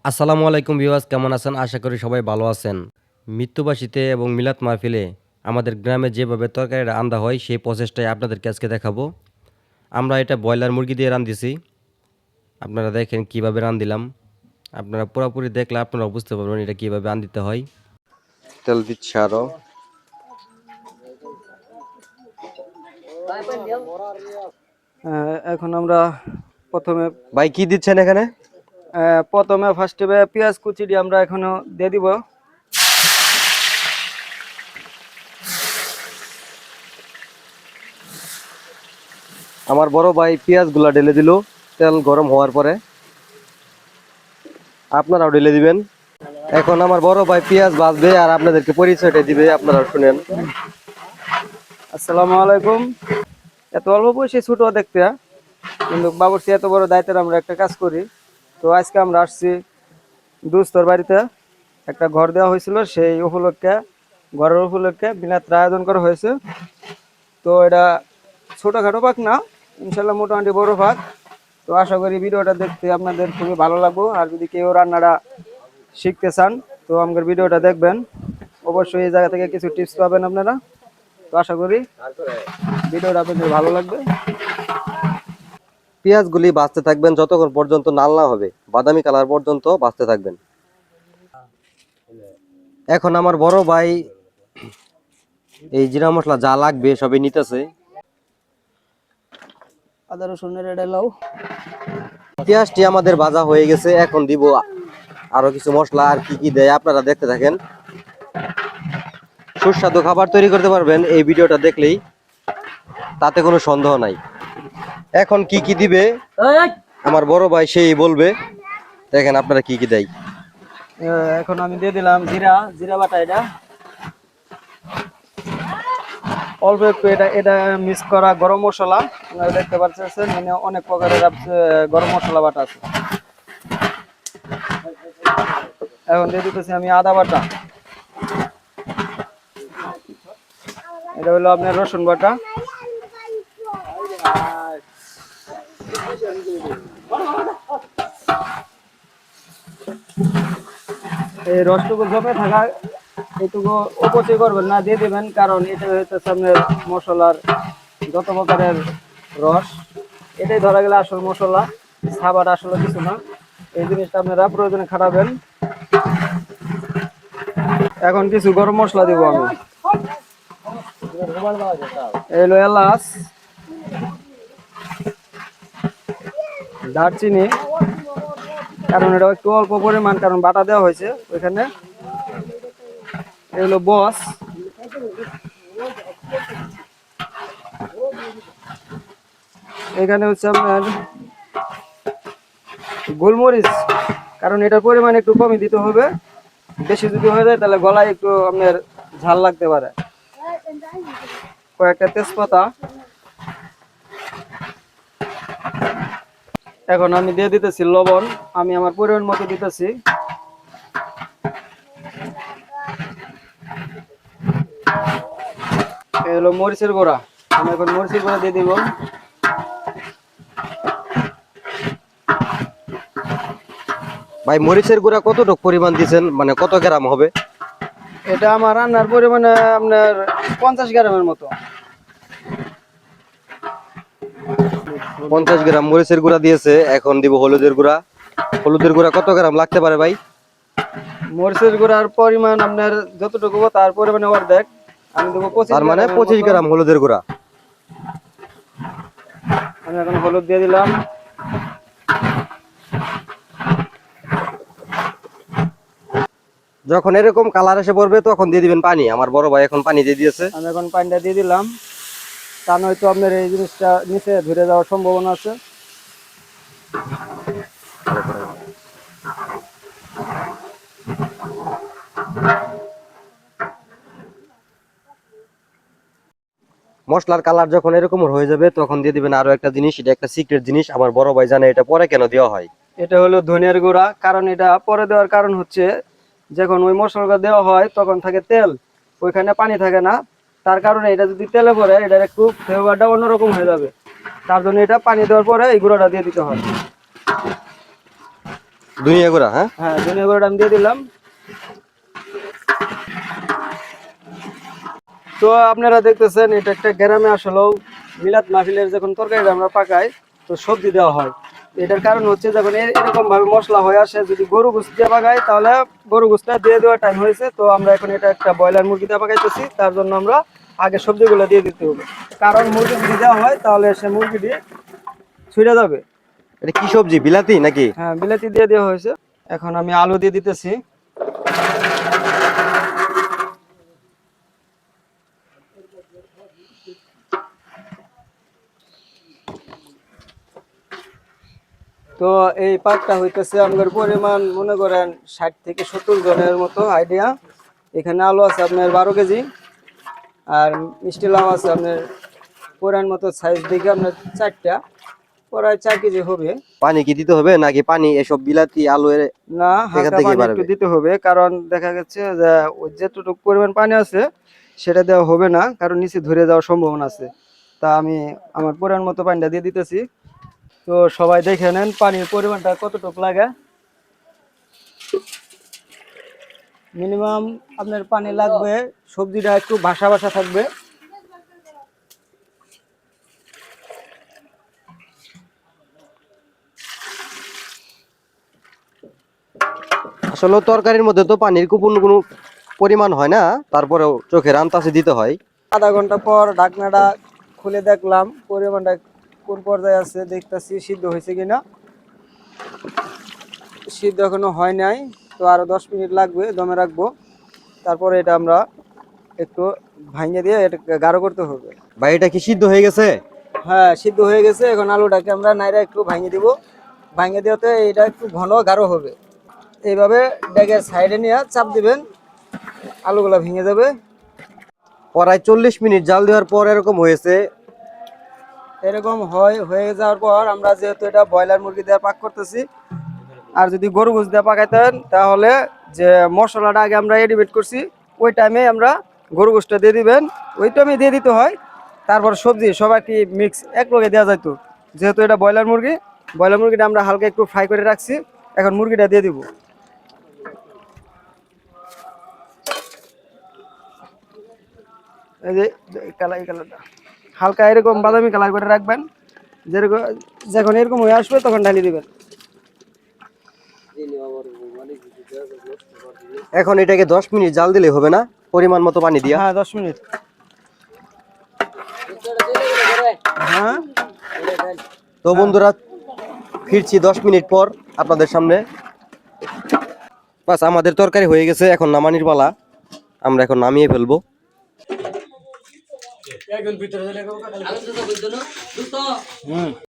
আসসালামু আলাইকুম ভিউয়ার্স, কেমন আছেন? আশা করি সবাই ভালো আছেন। মৃত্যুবাসীতে এবং মিলাদ মাহফিলে আমাদের গ্রামে যেভাবে তরকারিটা রান্দা হয় সেই প্রসেসটাই আপনাদেরকে আজকে দেখাবো। আমরা এটা ব্রয়লার মুরগি দিয়ে রান্ধিছি। আপনারা দেখেন কিভাবে রান্ধিলাম। আপনারা পুরোপুরি দেখলে আপনারা বুঝতে পারবেন এটা কিভাবে রান্ধিতে হয়। তেল দিচ্ছি আরো। এখন আমরা প্রথমে ভাই কি দিচ্ছেন এখানে? ফার্স্টে পেঁয়াজ কুচি দিয়ে আমরা এখনো দিয়ে দিব। আমার বড় ভাই পেঁয়াজগুলা ঢেলে দিল তেল গরম হওয়ার পরে। আপনারাও ঢেলে দিবেন। এখন আমার বড় ভাই পেঁয়াজ ভাজবে আর আপনাদেরকে পরিচয়টা দিবে, আপনারা শুনেন। আসসালামু আলাইকুম। এত অল্প বয়সে ছোট দেখতে, কিন্তু বাবুর্চি এত বড় দায়িত্বের আমরা একটা কাজ করি। তো আজকে আমরা আসছি দোস্তর বাড়িতে, একটা ঘর দেওয়া হয়েছিল, সেই উপলক্ষে ঘরের উপলক্ষে বিনাত্র আয়োজন করা হয়েছে। তো এটা ছোটখাটো পাক না, ইনশাল্লাহ মোটামুটি বড় পাক। তো আশা করি ভিডিওটা দেখতে আপনাদের খুবই ভালো লাগবে। আর যদি কেউ রান্নাটা শিখতে চান তো আমাদের ভিডিওটা দেখবেন, অবশ্যই এই জায়গা থেকে কিছু টিপস পাবেন আপনারা। তো আশা করি ভিডিওটা আপনাদের ভালো লাগবে। পেঁয়াজগুলি ভাজতে থাকবেন যতক্ষণ পর্যন্ত লাল না হবে, বাদামি কালার পর্যন্ত ভাজতে থাকবেন। এখন আমার বড় ভাই এই জিরা মশলা যা লাগবে সবই নিতেছে। আদা রসুনের এটা লাউ। পেঁয়াজটি আমাদের ভাজা হয়ে গেছে, এখন দিব আরো কিছু মশলা। আর কি কি দেয় আপনারা দেখতে থাকেন। সুস্বাদু খাবার তৈরি করতে পারবেন এই ভিডিওটা দেখলেই, তাতে কোনো সন্দেহ নাই। এখন কি কি দিবে আমার বড় ভাই সেই বলবে। দেখেন আপনারা কি কি দেয়। এখন আমি দিয়ে দিলাম জিরা জিরা বাটা। এটা অল্প একটু এটা এটা মিক্স করা গরম মশলা। আপনারা দেখতে পাচ্ছেন মানে অনেক প্রকারের গরম মশলা বাটা আছে। এখন দিয়ে দিতেছি আমি আদা বাটা। এটা হলো আপনার রসুন বাটা। এই রসটুকু জমে থাকা এইটুকু অপচয় করবেন না, দিয়ে দেবেন, কারণ এটা হচ্ছে আপনার মশলার যত প্রকারের রস, এটাই ধরা গেলে আসল মশলা। খাবার আসলে কিছু না, এই জিনিসটা আপনারা প্রয়োজনে খাটাবেন। এখন কিছু গরম মশলা দিব আমি। এলো এলাচ, দারচিনি, কারণ এটা একটু অল্প পরিমাণ, কারণ বাটা দেওয়া হয়েছে ওইখানে। এগুলো বস, এখানে হচ্ছে আপনার গোলমরিচ, কারণ এটার পরিমাণ একটু কমই দিতে হবে। বেশি যদি হয়ে যায় তাহলে গলায় একটু আপনার ঝাল লাগতে পারে। কয়েকটা তেজপাতা। এখন আমি দিয়ে দিতেছি লবণ, আমি আমার পরিমাণ মতো দিতেছি। এই হলো মরিচের গুঁড়া, আমি এখন মরিচের গুঁড়া দিয়ে দিব। ভাই মরিচের গুঁড়া কতটুকু পরিমাণ দিচ্ছেন, মানে কত গ্রাম হবে? এটা আমার রান্নার পরিমাণে আপনার 50 গ্রামের মতো। 50 গ্রাম মরিচের গুঁড়া দিয়েছে। এখন দিব হলুদের গুঁড়া। হলুদের গুঁড়া কত গ্রাম লাগতে পারে ভাই? মরিচের গুঁড়ার পরিমাণ আপনার যতটুকু তার পরিমাণে অর্ধেক, আমি দেবো তার মানে 25 গ্রামের 25 মতো। গ্রাম হলুদের গুঁড়া। আমি এখন হলুদ দিয়ে দিলাম। যখন এরকম কালার এসে পড়বে তখন দিয়ে দিবেন পানি। আমার বড় ভাই এখন পানি দিয়ে দিয়েছে। আমি এখন পানিটা দিয়ে দিলাম, তা নয়তো আপনার এই জিনিসটা নিচে ধরে যাওয়ার সম্ভাবনা আছে। মশলার কালার যখন এরকম হয়ে যাবে তখন দিয়ে দিবেন আরো একটা জিনিস। এটা একটা সিক্রেট জিনিস, আমার বড় ভাই জানে এটা পরে কেন দেওয়া হয়। এটা হলো ধনিয়ার গুঁড়া, কারণ এটা পরে দেওয়ার কারণ হচ্ছে যখন ওই মশলাটা দেওয়া হয় তখন থাকে তেল, ওইখানে পানি থাকে না। তার কারণে এটা যদি তেলে পরে এটার একটু ফ্লেভারটা অন্যরকম হয়ে যাবে। তার জন্য এটা পানি দেওয়ার পরে এই গুঁড়াটা দিয়ে দিতে হয়। দুনিয়া গুঁড়া, হ্যাঁ। হ্যাঁ, ধনিয়া গুঁড়োটা আমি দিয়ে দিলাম। তো আপনারা দেখতেছেন এটা একটা গ্রামে আসলেও মিলাদ মাহফিলের যখন তরকারিটা আমরা পাকাই তো সবজি দেওয়া হয়। এটার কারণ হচ্ছে যখন এরকম ভাবে মশলা হয়ে আসে, যদি গরু গোশত দিয়ে পাকাই তাহলে গরু গোশতটা দিয়ে দেওয়ার টাইম হয়েছে। তো আমরা এখন এটা একটা ব্রয়লার মুরগি দিয়ে পাকাইতেছি, তার জন্য আমরা আগে সবজিগুলো দিয়ে দিতে হবে। কারণ মুরগি যদি দেওয়া হয় তাহলে সে মুরগিটি ছুঁড়ে যাবে। এটা কি সবজি, বিলাতি নাকি? হ্যাঁ, বিলাতি দিয়ে দেওয়া হয়েছে। এখন আমি আলু দিয়ে দিতেছি। তো এই পাকটা হইতেছে আমাদের পরিমাণ মনে করেন 60 থেকে 70 জনের মতো আইডিয়া। এখানে আলু আছে আপনার 12 কেজি, আর মিষ্টি লাউ আছে আপনার পরিমাণ মতো সাইজ দেখে আপনার 4টা, প্রায় 4 কেজি হবে। পানি কি দিতে হবে নাকি পানি এসব বিলাতি আলু এর না, এখান হালকা থেকেই পানি একটু বাড়বে? দিতে হবে, কারণ দেখা গেছে যে ওই যেটুকু পরিমাণ পানি আছে সেটা দেওয়া হবে না, কারণ নিচে ধরে যাওয়ার সম্ভাবনা আছে। তা আমি আমার পরিমাণ মতো পানিটা দিয়ে দিতেছি। তো সবাই দেখে নেন পানির পরিমাণটা কতটুকু লাগে। মিনিমাম আপনার পানি লাগবে, সবজিটা একটু ভাসা ভাসা থাকবে। আসলে তরকারির মধ্যে তো পানির কোনো পরিমাণ হয় না, তারপরেও চোখের আন্তাজে দিতে হয়। আধা ঘন্টা পর ঢাকনাটা খুলে দেখলাম পরিমাণটা কোন পর্যায়ে আছে, দেখতেছি সিদ্ধ হয়েছে কিনা। সিদ্ধ এখনো হয় নাই, তো আরো 10 মিনিট লাগবে, দমে রাখবো। তারপরে এটা আমরা একটু ভাঙিয়ে দিয়ে এটা গাঢ় করতে হবে। ভাই এটা কি সিদ্ধ হয়ে গেছে? হ্যাঁ, সিদ্ধ হয়ে গেছে। এখন আলুটাকে আমরা নাইরা একটু ভাঙিয়ে দিব। ভাঙিয়ে দেওয়াতে এটা একটু ঘন গাঢ় হবে। এইভাবে ড্যাগের সাইডে নিয়ে চাপ দিবেন, আলুগুলা ভেঙে যাবে। প্রায় 40 মিনিট জাল দেওয়ার পর এরকম হয়েছে। এরকম হয়ে যাওয়ার পর আমরা যেহেতু এটা ব্রয়লার মুরগি দিয়ে পাক করতেছি, আর যদি গরু গোশত দিয়ে পাকাইতেন তাহলে যে মশলাটা আগে আমরা এডিমেট করছি ওই টাইমে আমরা গরু গোশতটা দিয়ে দিবেন, ওই টাইমে দিয়ে দিতে হয়। তারপর সবজি সবাই কি মিক্স এক লগে দেওয়া যাইতো। যেহেতু এটা ব্রয়লার মুরগি, ব্রয়লার মুরগিটা আমরা হালকা একটু ফ্রাই করে রাখছি, এখন মুরগিটা দিয়ে দিব। এই যে কালারটা হালকা এরকম বাদামি কালার করে রাখবেন, যেরকম যখন এরকম হয়ে আসবে তখন ঢালি দিবেন। এখন এটাকে 10 মিনিট জাল দিলে হবে না, পরিমাণ মতো পানি দিয়া? হ্যাঁ, 10 মিনিট। হ্যাঁ, তো বন্ধুরা ফিরছি 10 মিনিট পর আপনাদের সামনে। বাস আমাদের তরকারি হয়ে গেছে, এখন নামানির পালা। আমরা এখন নামিয়ে ফেলবো।